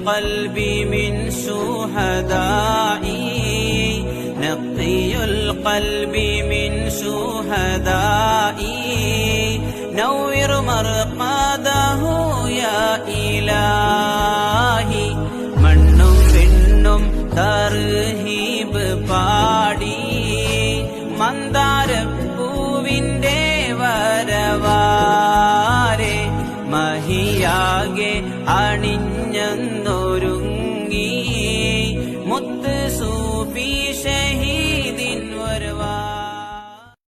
القلب من شهدائي نقي القلب من شهدائي نور مرقده يا إلهي മണ്ണും പെണ്ണും തർഹീബ് പാടി മന്ദാരപ്പൂവിൻ്റെ വരവാരെ മഹിയാകെ അണി